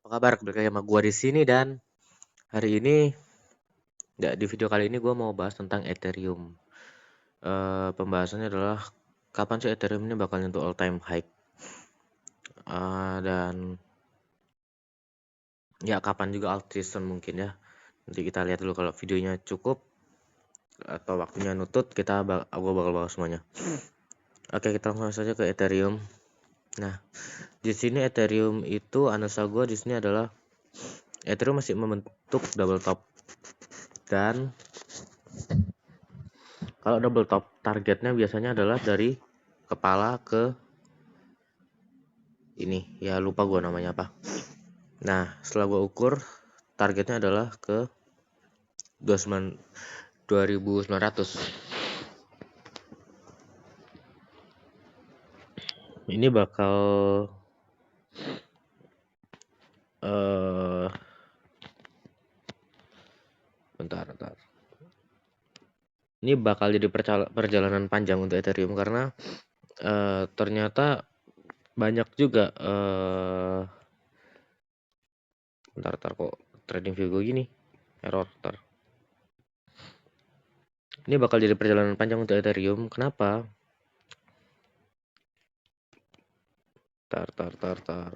Apa kabar? Balik lagi sama gua di sini dan hari ini di video kali ini gua mau bahas tentang Ethereum. Pembahasannya adalah kapan sih Ethereum ini bakal nyentuh all time high. Dan ya kapan juga alt season mungkin ya. Nanti kita lihat dulu kalau videonya cukup atau waktunya nutut gua bakal bahas semuanya. Oke, kita langsung saja ke Ethereum. Nah, di sini Ethereum itu analisa gua di sini adalah Ethereum masih membentuk double top dan kalau double top targetnya biasanya adalah dari kepala ke ini, ya lupa gua namanya apa. Nah, setelah gua ukur targetnya adalah ke 2900. Ini bakal bentar. Ini bakal jadi perjalanan panjang untuk Ethereum karena ternyata banyak juga bentar kok trading view gue gini error. Ini bakal jadi perjalanan panjang untuk Ethereum. Kenapa?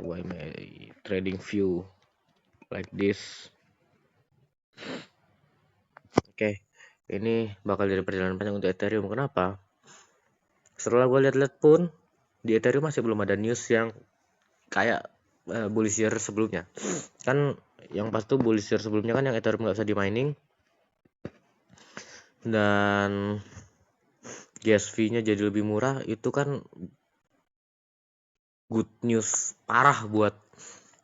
Why my trading view like this? Oke, ini bakal jadi perjalanan panjang untuk Ethereum. Kenapa? Setelah gue lihat-lihat pun di Ethereum masih belum ada news yang kayak bullish year sebelumnya. Kan yang pas tuh bullish year sebelumnya kan yang Ethereum nggak bisa di mining dan gas fee-nya jadi lebih murah. Itu kan good news parah buat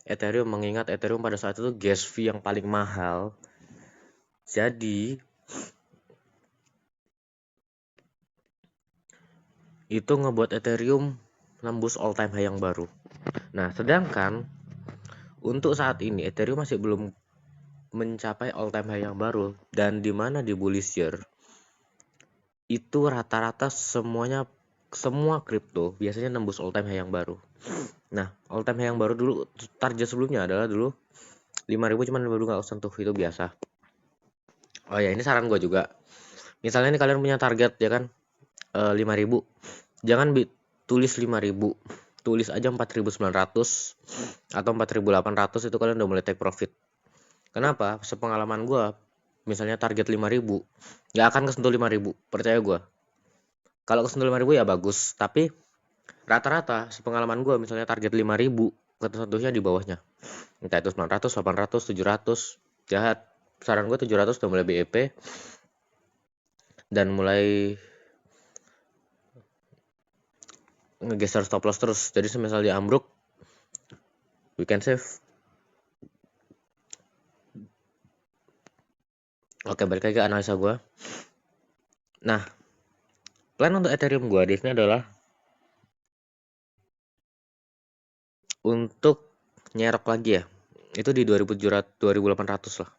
Ethereum, mengingat Ethereum pada saat itu gas fee yang paling mahal. Jadi itu ngebuat Ethereum nembus all time high yang baru. Nah, sedangkan untuk saat ini Ethereum masih belum mencapai all time high yang baru, dan di mana di bullish year itu rata-rata semua kripto biasanya nembus all time high yang baru. Nah, all time high yang baru dulu target sebelumnya adalah dulu 5.000, cuman baru nggak sentuh, itu biasa. Oh ya, ini saran gue juga. Misalnya nih kalian punya target ya kan 5.000, jangan tulis 5.000, tulis aja 4.900 atau 4.800, itu kalian udah mulai take profit. Kenapa? Sepengalaman gue, misalnya target 5.000 nggak akan kesentuh 5.000, percaya gue. Kalau kesentuh 5.000 ya bagus, tapi rata-rata sepengalaman gue misalnya target 5.000 kesentuhnya di bawahnya, entah itu 900, 800, 700. Jahat. Saran gue 700 udah mulai BEP dan mulai ngegeser stop loss terus. Jadi semisal dia ambruk, we can save. Oke, balik lagi ke analisa gue. Nah, plan untuk Ethereum gue di sini adalah untuk nyerok lagi ya. Itu di 2800 lah.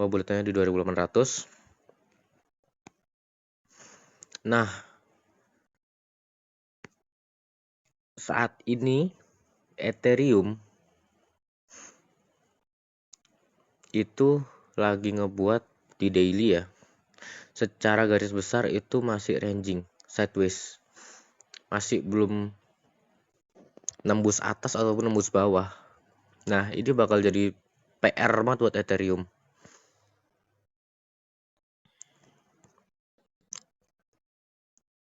Gue boleh tanya di 2800. Nah, saat ini Ethereum itu lagi ngebuat di daily ya. Secara garis besar itu masih ranging sideways. Masih belum nembus atas ataupun nembus bawah. Nah, ini bakal jadi PR banget buat Ethereum.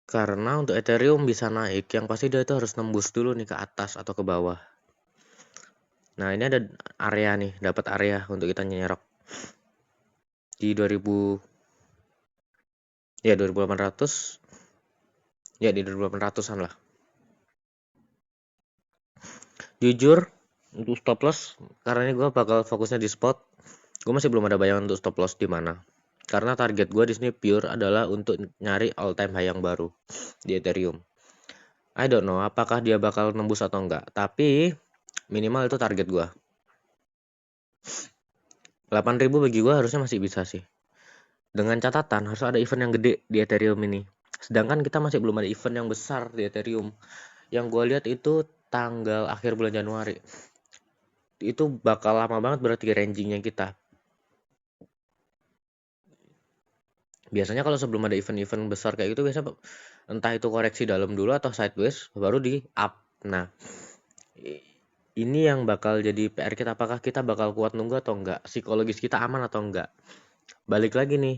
Karena untuk Ethereum bisa naik, yang pasti dia itu harus nembus dulu nih ke atas atau ke bawah. Nah, ini ada area nih, dapat area untuk kita nyerok di 2800. Ya, di 2800-an lah. Jujur, untuk stop loss, karena ini gue bakal fokusnya di spot, gue masih belum ada bayangan untuk stop loss di mana. Karena target gue di sini pure adalah untuk nyari all time high yang baru di Ethereum. I don't know apakah dia bakal nembus atau enggak, tapi minimal itu target gue. 8.000 bagi gue harusnya masih bisa sih. Dengan catatan harus ada event yang gede di Ethereum ini. Sedangkan kita masih belum ada event yang besar di Ethereum. Yang gue lihat itu tanggal akhir bulan Januari. itu bakal lama banget berarti rangingnya kita. Biasanya kalau sebelum ada event-event besar kayak gitu, biasa entah itu koreksi dalam dulu atau sideways baru di up. Nah, ini yang bakal jadi PR kita, apakah kita bakal kuat nunggu atau enggak, psikologis kita aman atau enggak. Balik lagi nih,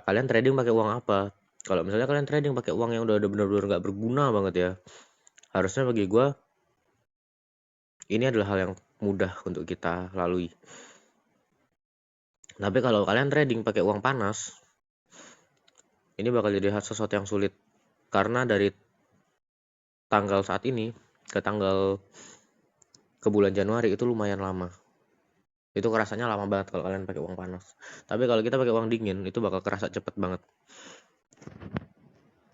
kalian trading pakai uang apa? Kalau misalnya kalian trading pakai uang yang udah benar-benar nggak berguna banget ya, harusnya bagi gue ini adalah hal yang mudah untuk kita lalui. Tapi kalau kalian trading pakai uang panas, ini bakal jadi sesuatu yang sulit. Karena dari tanggal saat ini ke bulan Januari itu lumayan lama. Itu kerasanya lama banget kalau kalian pakai uang panas. Tapi kalau kita pakai uang dingin, itu bakal kerasa cepet banget.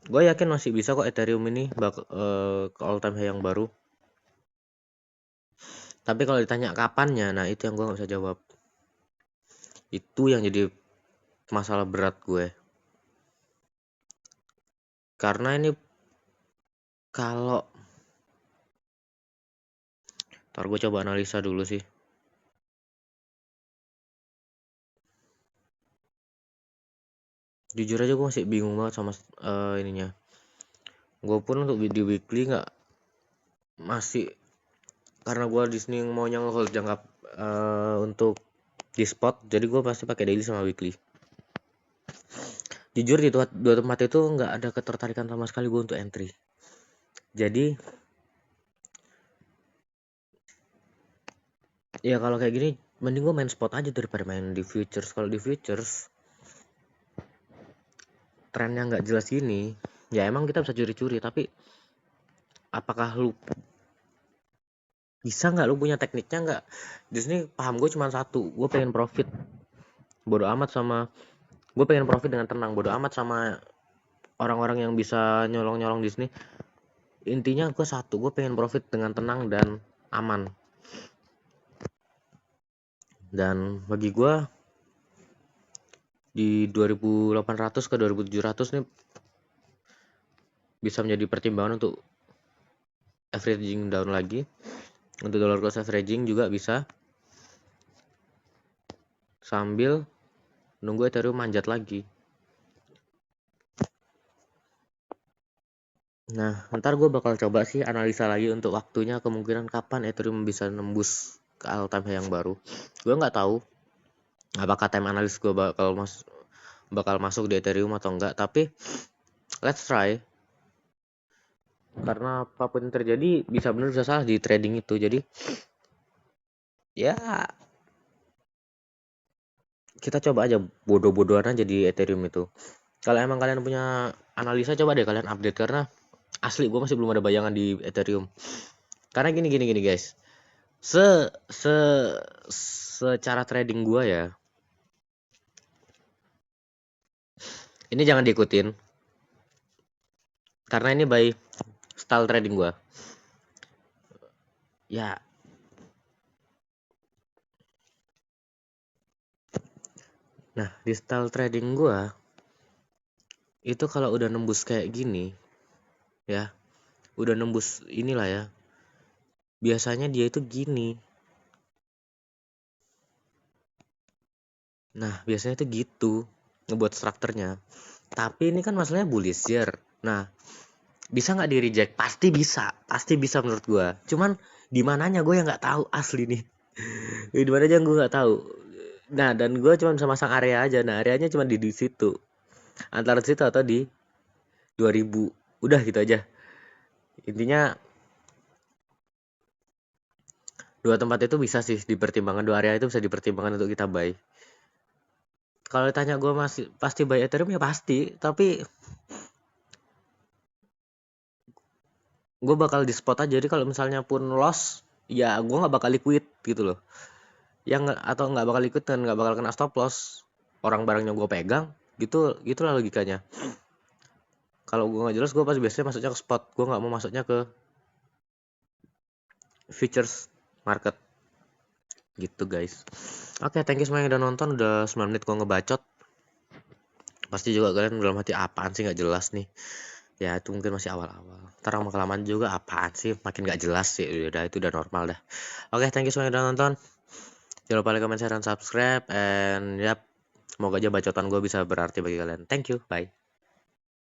Gue yakin masih bisa kok Ethereum ini ke all time high yang baru. Tapi kalau ditanya kapannya, nah itu yang gue nggak bisa jawab. Itu yang jadi masalah berat gue. Karena ini kalau ntar gue coba analisa dulu sih. Jujur aja gue masih bingung banget sama ininya. Gue pun untuk di weekly nggak masih, karena gue di sini maunya nge-hold jangka untuk di spot, jadi gue pasti pakai daily sama weekly. Jujur di dua tempat itu nggak ada ketertarikan sama sekali gue untuk entry. Jadi ya kalau kayak gini mending gue main spot aja daripada main di futures. Kalau di futures trennya nggak jelas gini, ya emang kita bisa curi-curi, tapi apakah lu bisa nggak, lu punya tekniknya nggak? Di sini paham gue cuma satu, gue pengen profit, bodo amat sama, gue pengen profit dengan tenang, bodo amat sama orang-orang yang bisa nyolong-nyolong di sini. Intinya gue satu, gue pengen profit dengan tenang dan aman. Dan bagi gue di 2800 ke 2700 nih bisa menjadi pertimbangan untuk averaging down lagi. Untuk dollar cost averaging juga bisa, sambil nunggu Ethereum manjat lagi. Nah, ntar gue bakal coba sih analisa lagi untuk waktunya, kemungkinan kapan Ethereum bisa nembus ke all time high yang baru. Gue nggak tahu apakah time analysis gue bakal masuk di Ethereum atau enggak, tapi let's try. Karena apapun yang terjadi bisa benar bisa salah di trading itu. Jadi ya kita coba aja bodoh-bodohan aja di Ethereum itu. Kalau emang kalian punya analisa, coba deh kalian update, karena asli gue masih belum ada bayangan di Ethereum. Karena gini guys, secara trading gue ya, ini jangan diikutin karena ini by style trading gue ya. Nah, di style trading gue itu kalau udah nembus kayak gini ya, udah nembus inilah ya, biasanya dia itu gini. Nah, biasanya itu gitu ngebuat strukturnya. Tapi ini kan masalahnya bullish year. Nah, bisa nggak di reject? Pasti bisa menurut gue. Cuman di mananya gue yang nggak tahu asli nih. Di mana aja gue nggak tahu. Nah, dan gue cuma bisa masang area aja. Nah, areanya cuma di situ, antara situ atau di 2000. Udah gitu aja. Intinya dua tempat itu bisa sih dipertimbangkan, dua area itu bisa dipertimbangkan untuk kita buy. Kalau ditanya gue masih pasti buy Ethereum ya pasti, tapi gue bakal di spot aja. Jadi kalau misalnya pun loss, ya gue nggak bakal liquid gitu loh. Atau nggak bakal ikut dan nggak bakal kena stop loss. Orang barangnya gue pegang, gitulah logikanya. Kalau gue nggak jelas, gue pasti biasanya masuknya ke spot. Gue nggak mau masuknya ke futures market. Gitu guys. Oke, thank you semua yang udah nonton. Udah 9 menit gue ngebacot. Pasti juga kalian dalam hati, apaan sih nggak jelas nih. Ya itu mungkin masih awal-awal. Ntar lama-kelamaan juga apaan sih, makin gak jelas sih. Udah itu udah normal dah. Oke, thank you semuanya udah nonton. Jangan lupa like, comment, share, dan subscribe. And yap, semoga aja bacotan gue bisa berarti bagi kalian. Thank you, bye.